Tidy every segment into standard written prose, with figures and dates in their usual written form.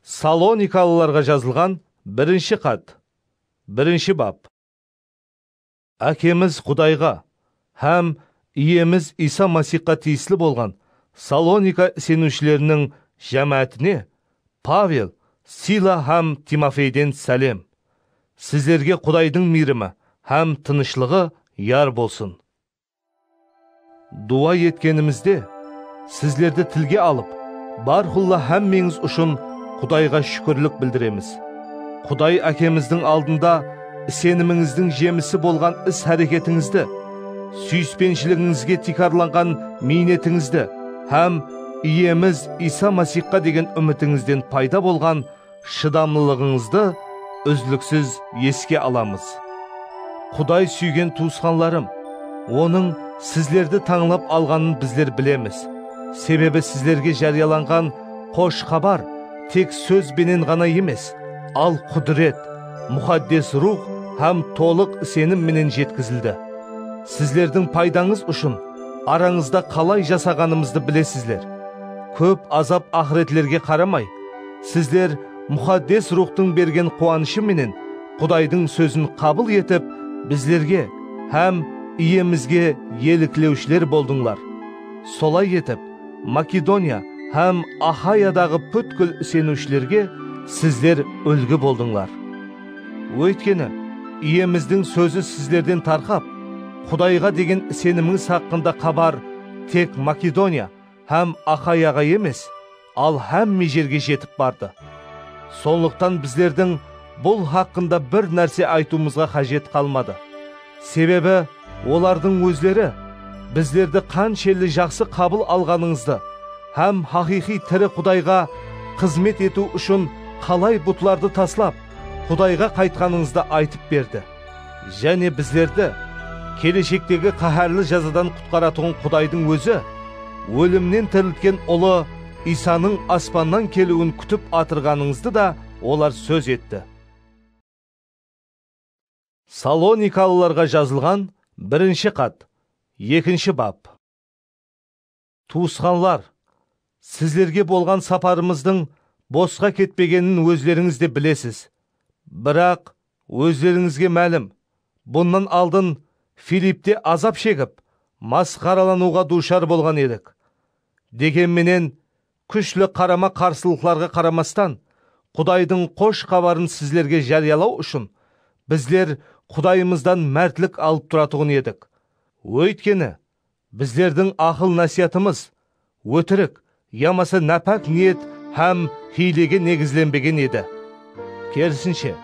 Салоникалыларға жазылған бірінші хат, бірінші бап. Әкеміз Құдайға һәм иеміз Иса Масихқа тиесілі болған Салоника сенушілерінің жәмәтіне Павел, Сила һәм Тимофейден сәлем. Сіздерге Құдайдың мейірімі һәм тынышлығы яр болсын. Дуа еткенімізде сіздерді тілге алып, бархулла һәммеңіз үшін Құдайға шүкірлік білдіреміз. Құдай әкеміздің алдында сеніміңіздің жемісі болған іс-әрекетіңізді, сүйіспеншілігіңізге тикарланған мейнетіңізді һәм иеміз Иса Масихқа деген үмітіңізден пайда болған шыдамлылығыңызды үзліксіз еске аламыз. Құдай сүйген туысқанларым, оның сіздерді таңлап алғанын біздер білеміз. Себебі сіздерге жарияланған қош хабар тек сөзбенен ғана емес, ал құдірет, мұқаддес рух һәм толық сенімменен жеткізілді. Сіздердің пайдаңыз үшін араңызда қалай жасағанымызды білесіздер. Көп азап ақыретлерге қарамай, сіздер мұқаддес рухтың берген қуанышы менен Құдайдың сөзін қабыл етіп, біздерге һәм иемізге еліклеушілер болдыңлар. Солай етіп, Македония һәм Ахаядағы бүткіл сенушілерге сіздер үлгі болдыңлар. Өйткені, иеміздің сөзі сіздерден тарқап, Құдайға деген сеніміңіз хақында хабар тек Македония һәм Ахаяға емес, ал һәмме жерге жетіп барды. Сондықтан біздердің бұл хақында бір нәрсе айтуымызға қажет қалмады. Себебі олардың өзлері біздерді қаншелі жақсы қабыл алғаныңызды һәм хақиқи тірі Құдайға қызмет ету үшін қалай бұтларды таслап, Құдайға қайтқаныңызды айтып берді. Және біздерді келешектегі қаһарлы жазадан құтқаратын Құдайдың өзі, өлімнен тірілткен ұлы Исаның аспаннан келуін күтіп атырғаныңызды да олар сөз етті. Салоникалыларға жазылған бірінші хат, екінші бап. Туысқанлар, сіздерге болған сапарымыздың босқа кетпегенін өздеріңіз де білесіз. Бірақ өздеріңізге мәлім, бұнан алдын Филиппте азап шегіп, масқаралануға душар болған едік. Дегенменен, күшлі қарама қарсылықларға қарамастан, Құдайдың қош хабарын сіздерге жариялау үшін, біздер Құдайымыздан мәртлік алып тұратұғын едік. Өйткені, біздердің ақыл насиятымыз өтірік, ямасы нәпәк ниет һәм хилеге негізленбеген еді. Керісінше,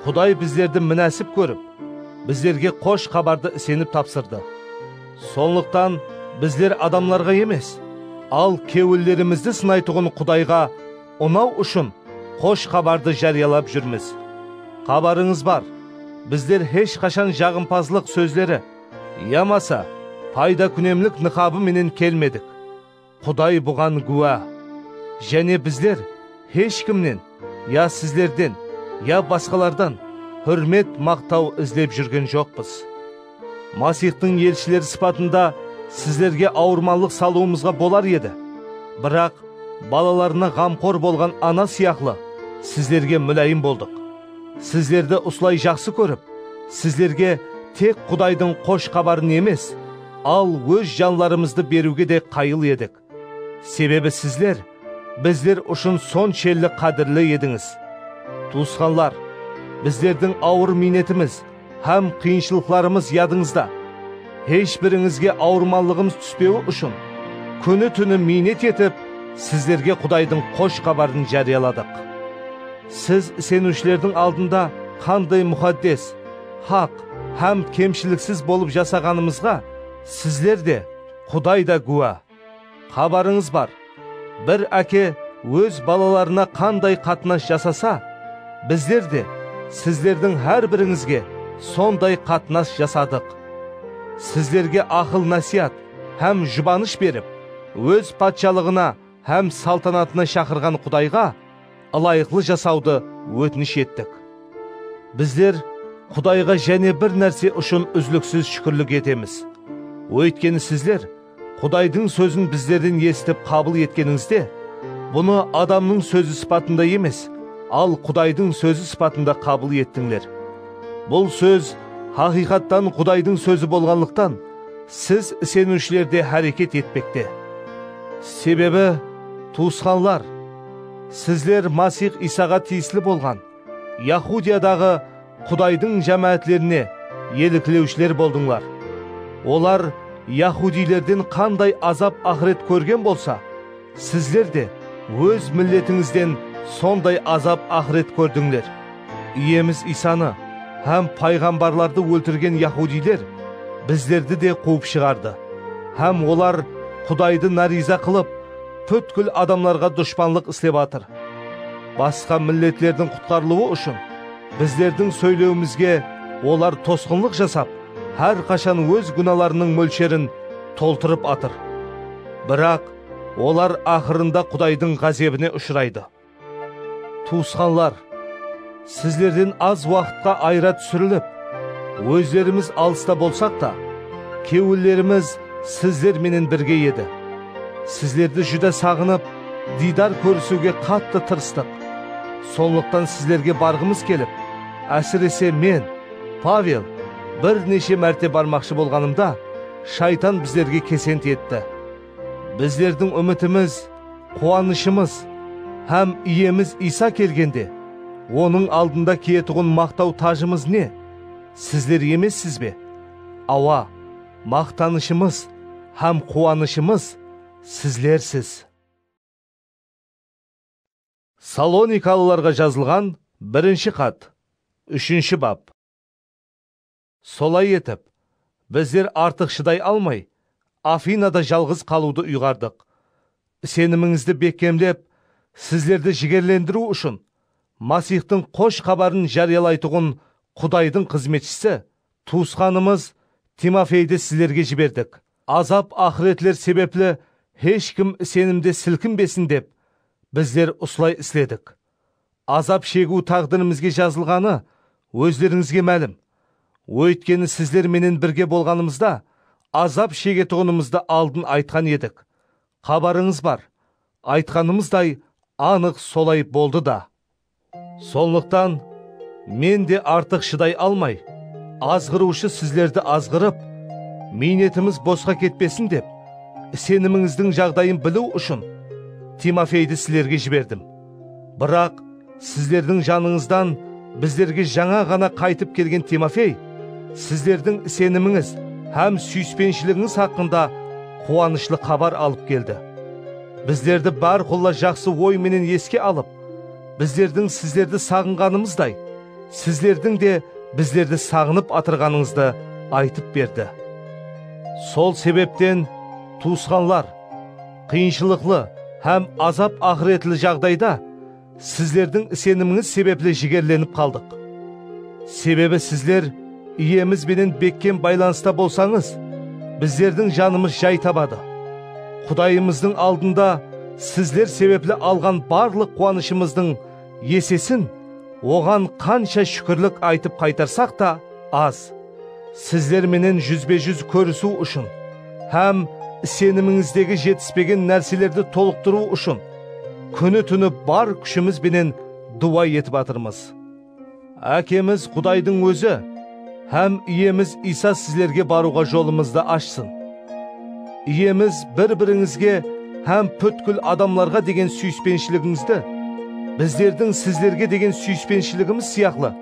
Құдай біздерді мінәсіп көріп, біздерге қош хабарды сеніп тапсырды. Сондықтан біздер адамларға емес, ал кеуілдерімізді сынайтұғын Құдайға ұнау үшін қош хабарды жариялап жүрміз. Хабарыңыз бар, біздер еш қашан жағымпазлық сөздері, ямаса пайда күнемлік нықабы менен келмедік. Құдай бұған гуа. Және біздер ешкімнен, я сіздерден, я басқалардан хүрмет мақтау іздеп жүрген жоқпыз. Масихтың елшілері сипатында сіздерге ауырмалық салуымызға болар еді. Бірақ балаларына ғамқор болған ана сияқлы сіздерге мүлайым болдық. Сіздерді ұслай жақсы көріп, сіздерге тек Құдайдың қош хабарын емес, ал өз жанларымызды беруге де қайыл едік. Себебі сіздер, біздер үшін соншелі қадірлі едіңіз. Туысқанлар, біздердің ауыр минетіміз һәм қиыншылықларымыз ядыңызда. Ешбіріңізге ауырмалығымыз түспеуі үшін, күні түні минет етіп, сіздерге Құдайдың қош хабарын жарияладық. Сіз сенушілердің алдында қандай мұқаддес, хақ һәм кемшіліксіз болып жасағанымызға, сіздер де, Құдай да гуа. Хабарыңыз бар, бір әке өз балаларына қандай қатынас жасаса, біздер де сіздердің әр біріңізге сондай қатынас жасадық. Сіздерге ақыл насият һәм жұбаныш беріп, өз патшалығына һәм салтанатына шақырған Құдайға ылайықлы жасауды өтініш еттік. Біздер Құдайға және бір нәрсе үшін үзліксіз шүкірлік етеміз. Өйткені сіздер Құдайдың сөзін біздерден естіп қабыл еткеніңізде, Bunu adamның сөзі sıfatında емес, ал Құдайдың сөзі sıfatında қабыл еттіңдер. Бұл сөз хақиқаттан Құдайдың сөзі болғанлықтан, сіз сенушілерде әрекет етпекте. Себебі, туысқанлар, сізлер Масих Исаға тиесілі болған Яхудиядағы Құдайдың жамаатлеріне елікілеушілер болдыңлар. Олар Яхудилерден қандай азап ақырет көрген болса, сізлер де өз миллетіңізден сондай азап ақырет көрдіңдер. Иеміз Исаны һәм пайғамбарларды өлтірген Яхудилер біздерді де қуып шығарды. Һәм олар Құдайды нариза қылып, бүткіл адамларға дұшпанлық істеп атыр. Басқа миллетлердің құтқарылуы үшін біздердің сөйлеуімізге олар тосқынлық жасап, әр қашан өз күналарының мөлшерін толтырып атыр. Бірақ олар ақырында Құдайдың ғазабына ұшырайды. Туысқанлар, сіздерден аз уақытқа айра түсіріліп, өздеріміз алыста болсақ та, кеуілеріміз сіздер менен бірге еді. Сіздерді жүдә сағынып, дидар көрісуге қатты тырыстық. Сондықтан сіздерге барғымыз келіп, әсіресе мен, Павел, бірнеше мәрте бармақшы болғанымда, шайтан біздерге кесент етті. Біздердің үмітіміз, қуанышымыз, һәм иеміз Иса келгенде, оның алдында киетұғын мақтау тажымыз не? Сіздер емессіз бе? Ауа, мақтанышымыз һәм қуанышымыз сізлерсіз. Салоникалыларға жазылған 1-ші хат, 3-ші бап. Солай етіп, біздер артық шыдай алмай, Афинада жалғыз қалуды ұйғардық. Сеніміңізді бекемлеп, сіздерді жігерлендіру үшін, Масихтың қош хабарын жариялайтұғын Құдайдың қызметшісі, туысқанымыз Тимофейді сіздерге жібердік. Азап ақыретлер себеплі ешкім сенімде сілкінбесін деп, біздер осылай істедік. Азап шегу тағдырымызге жазылғаны өздеріңізге мәлім. Өйткені сіздер менен бірге болғанымызда, азап шегетұғынымызды алдын айтқан едік. Хабарыңыз бар, айтқанымыздай анық солай болды да. Сондықтан мен де артық шыдай алмай, азғырушы сіздерді азғырып, минетіміз босқа кетпесін деп, сеніміңіздің жағдайын білу үшін Тимофейді сіздерге жібердім. Бірақ сіздердің жаныңыздан біздерге жаңа ғана қайтып келген Тимофей, сіздердің сеніміңіз һәм сүйіспеншілігіңіз хақында қуанышлы хабар алып келді. Біздерді бар қолла жақсы ой менен еске алып, біздердің сіздерді сағынғанымыздай, сіздердің де біздерді сағынып атырғаныңызды айтып берді. Сол себептен, туысқанлар, қиыншылықлы һәм азап ақыретлі жағдайда сіздердің сеніміңіз себеплі жігерленіп қалдық. Себебі сіздер иеміз бенен беккен байланыста болсаңыз, біздердің жанымыз жай табады. Құдайымыздың алдында сіздер себеплі алған барлық қуанышымыздың есесін оған қанша шүкірлік айтып қайтарсақ та аз. Сіздер менен жүзбе-жүз көрісу үшін, һәм сеніміңіздегі жетіспеген нәрселерді толықтыру үшін, күні-түні бар күшіміз бенен дуа етіп атырмыз. Әкеміз Құдайдың өзі, һәм иеміз Иса сіздерге баруға жолымызды ашсын. Иеміз бір-біріңізге һәм бүткіл адамларға деген сүйіспеншілігіңізді, біздердің сіздерге деген сүйіспеншілігіміз сияқлы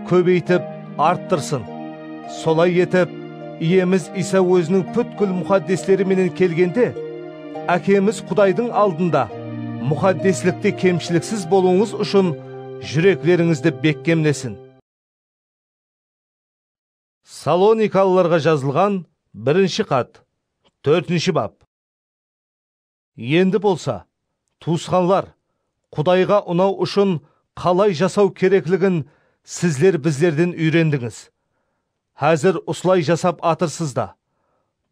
көбейтіп арттырсын. Солай етіп, иеміз Иса өзінің бүткіл мұхаддестері менен келгенде, әкеміз Құдайдың алдында мұхаддеслікте кемшіліксіз болуыңыз үшін жүректеріңізді бекемлесін. Салоникалыларға жазылған 1-ші хат, 4-ші бап. Енді болса, туысқанлар, Құдайға ұнау үшін қалай жасау керектігін сіздер біздерден үйрендіңіз. Әзір осылай жасап атырсыз да.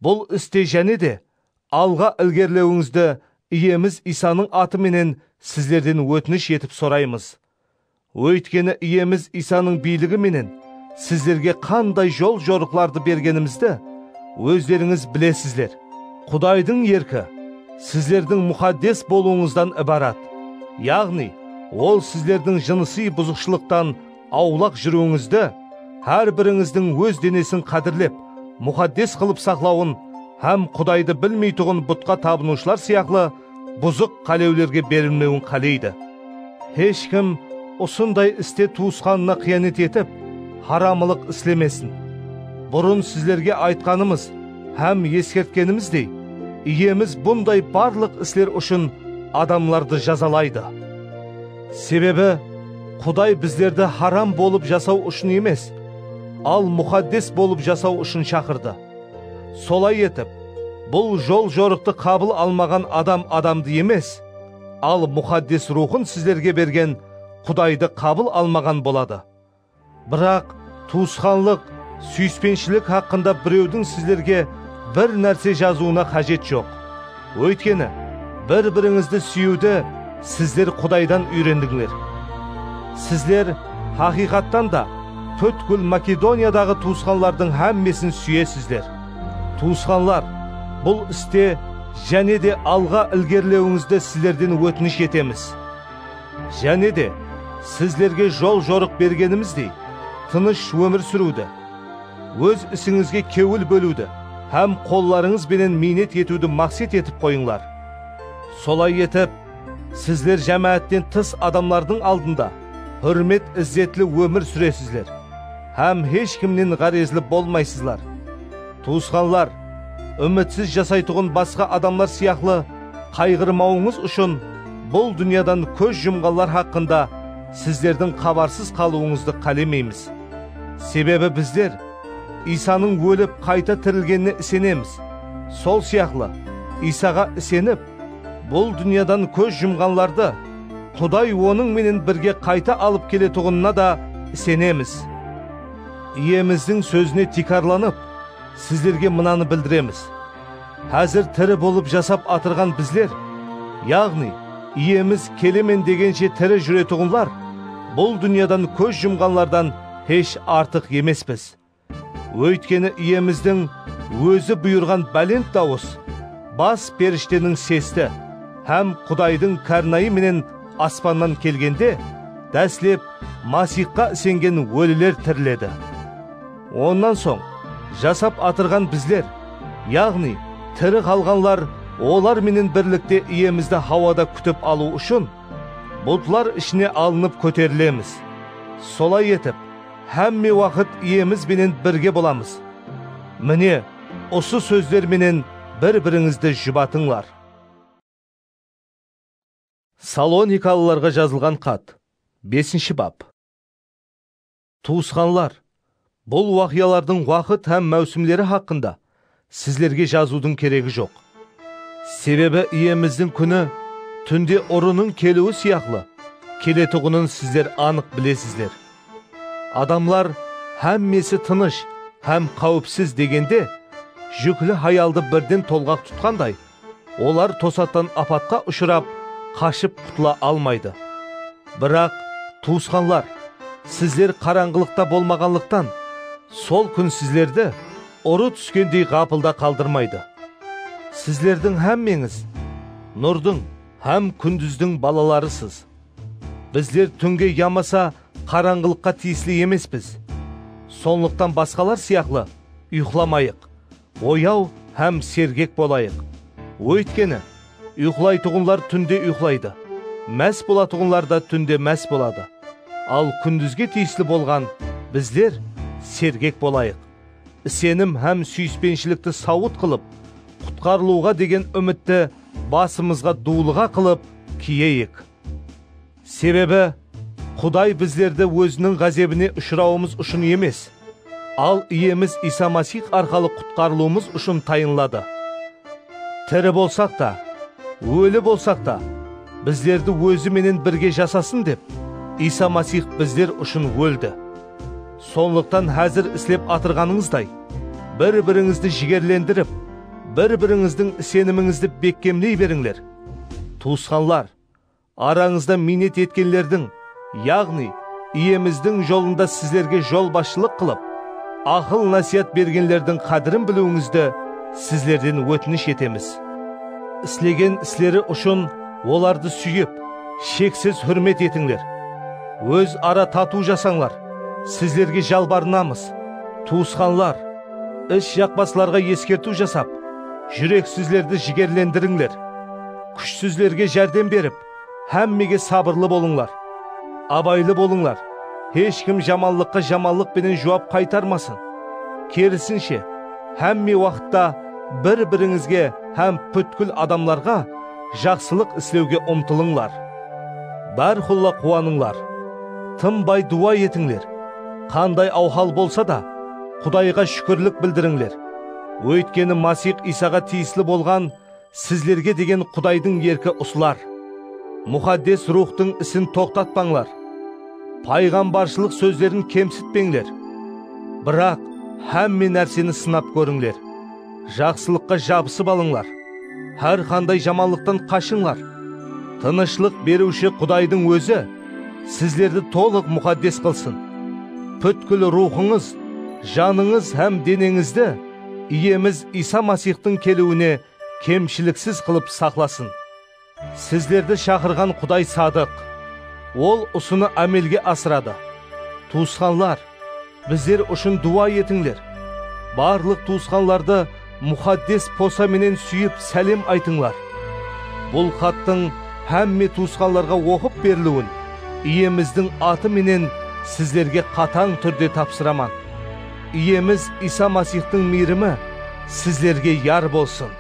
Бұл істе және де алға ілгерлеуіңізді иеміз Исаның аты менен сіздерден өтініш етіп сұраймыз. Өйткені иеміз Исаның билігі менен сіздерге қандай жол жорықларды бергенімізді өздеріңіз білесіздер. Құдайдың еркі сіздердің мұқаддес болуыңыздан ібарат. Яғни, ол сіздердің жынысы бұзықшылықтан аулақ жүруіңізді, әр біріңіздің өз денесін қадірлеп, мұқаддес қылып сақлауын, һәм Құдайды білмейтұғын бұтқа табынушылар сияқлы бұзық қалеулерге берілмеуін қалейді. Ешкім осындай істе туысқанына қиянет етіп, харамылық істемесін. Бұрын сіздерге айтқанымыз һәм ескерткеніміздей, иеміз бұндай барлық істер үшін адамларды жазалайды. Себебі, Құдай біздерді харам болып жасау үшін емес, ал мұқаддес болып жасау үшін шақырды. Солай етіп, бұл жол жорықты қабыл алмаған адам адамды емес, ал мұқаддес рухын сіздерге берген Құдайды қабыл алмаған болады. Бірақ туысқанлық, сүйіспеншілік хақында біреудің сіздерге бір нәрсе жазуына қажет жоқ. Өйткені, бір-біріңізді сүюді сіздер Құдайдан үйрендіңдер. Сіздер хақиқаттан да бүткіл Македониядағы туысқанлардың әммесін сүйесіздер. Туысқанлар, бұл істе және де алға ілгерілеуіңізді сіздерден өтініш етеміз. Және де сіздерге жол жорық бергеніміздей, тыныш өмір сүруді, өз ісіңізге кеуіл бөлуді, һәм қолларыңызбенен минет етуді мақсат етіп қойыңлар. Солай етіп, сіздер жәмәаттен тыс адамлардың алдында hürmet izzetli өмір сүресіздер, һәм ешкімнен ғарезлі болмайсызлар. Туысқанлар, үмітсіз жасайтұғын басқа адамлар сияқлы қайғырмауыңыз үшін бұл дүниядан көз жұмғанлар хақында сіздердің хабарсыз қалуыңызды қалемейміз. Себебі біздер Исаның өліп қайта тірілгеніне сенеміз. Сол сияқлы Исаға сеніп, бұл дүниядан көз жұмғанларды Құдай оның менен бірге қайта алып келетұғынына да сенеміз. Иеміздің сөзіне тикарланып, сіздерге мынаны білдіреміз. Әзір тірі болып жасап атырған біздер, яғни иеміз келемен дегенше тірі жүретұғынлар, бұл дүниядан көз жұмғанлардан еш артық емеспіз. Өйткені иеміздің өзі бұйырған бәлент дауыс, бас періштенің сесті, һәм Құдайдың кәрнайы менен аспаннан келгенде, дәслеп Масихқа сенген өлілер тіріледі. Онан соң, жасап атырған біздер, яғни тірі қалғанлар, олар менен бірлікте иемізді хауада күтіп алу үшін, бұлтлар ішіне алынып көтерілеміз. Солай етіп, әмме уақыт иеміз менен бірге боламыз. Міне, осы сөздер менен бір-біріңізді жұбатыңлар. Салоникалыларға жазылған хат, 5 бап. Туысқанлар, бұл уақиялардың уақыт һәм мәусімлері хақында сіздерге жазудың керегі жоқ. Себебі иеміздің күні түнде ұрының келуі сияқлы, келетұғынын сіздер анық білесіздер. Адамлар әммесі тыныш һәм қауіпсіз дегенде, жүклі хаялды бірден толғақ тұтқандай, олар тосаттан апатқа ұшырап, қашып құтыла алмайды. Бірақ, туысқанлар, сіздер қараңғылықта болмағанлықтан, сол күн сіздерді ұры түскендей ғапылда қалдырмайды. Сіздердің әммеңіз нұрдың һәм күндіздің балаларысыз. Біздер түнге ямаса қараңғылыққа тиесілі емеспіз. Сонлықтан басқалар сияқлы ұйқыламайық, ояу һәм сергек болайық. Өйткені, ұйқылайтұғынлар түнде ұйқылайды, мәс болатұғынлар да түнде мәс болады. Ал күндізге тиесілі болған біздер сергек болайық. Сенім һәм сүйіспеншілікті сауыт қылып, құтқарылуға деген үмітті басымызға дулыға қылып киейік. Себебі, Құдай біздерді өзінің ғазебіне ұшырауымыз үшін емес, ал иеміз Иса Масих арқалы құтқарылуымыз үшін тайынлады. Тірі болсақ та, өлі болсақ та, біздерді өзі менен бірге жасасын деп, Иса Масих біздер үшін өлді. Сонлықтан әзір іслеп атырғаныңыздай, бір-біріңізді жігерлендіріп, бір-біріңіздің сеніміңізді беккемлей беріңлер. Туысқанлар, араңызда минет еткенлердің, яғни иеміздің жолында сіздерге жол басшылық қылып, ақыл насият бергенлердің қадірін білуіңізді сіздерден өтініш етеміз. Іслеген іслері үшін оларды сүйіп, шексіз hürmet етіңдер. Өз ара тату жасаңлар. Сіздерге жалбарынамыз. Туысқанлар, іш жақпасларға ескерту жасап, жүрексізлерді жігерлендіріңлер. Күшсізлерге жәрдем беріп, әммеге сабырлы болыңлар. Абайлы болыңлар. Ешкім жаманлыққа жаманлық бенен жауап қайтармасын. Керісінше, әмме уақытта бір-біріңізге һәм бүткіл адамларға жақсылық істеуге ұмтылыңлар. Бәрхулла қуаныңлар. Тынбай дуа етіңлер. Қандай аухал болса да, Құдайға шүкірлік білдіріңлер. Өйткені Масих Исаға тиесілі болған сіздерге деген Құдайдың еркі ұсылар. Мұқаддес рухтың ісін тоқтатпаңлар. Пайғамбаршылық сөздерін кемсітпеңлер. Бірақ әмме нәрсені сынап көріңлер. Жақсылыққа жабысып алыңлар. Әр қандай жаманлықтан қашыңлар. Тынышлық беруші Құдайдың өзі сіздерді толық мұқаддес қылсын. Бүткіл рухыңыз, жаныңыз һәм денеңізді иеміз Иса Масихтың келуіне кемшіліксіз қылып сақласын. Сіздерді шақырған Құдай садық. Ол ұсыны әмелге асырады. Туысқанлар, біздер үшін дуа етіңлер. Барлық туысқанларды мұқаддес поса менен сүйіп сәлем айтыңлар. Бұл хаттың әмме туысқанларға оқып берілуін иеміздің аты менен сіздерге қатаң түрде тапсыраман. Иеміз Иса Масихтың мейірімі сіздерге яр болсын.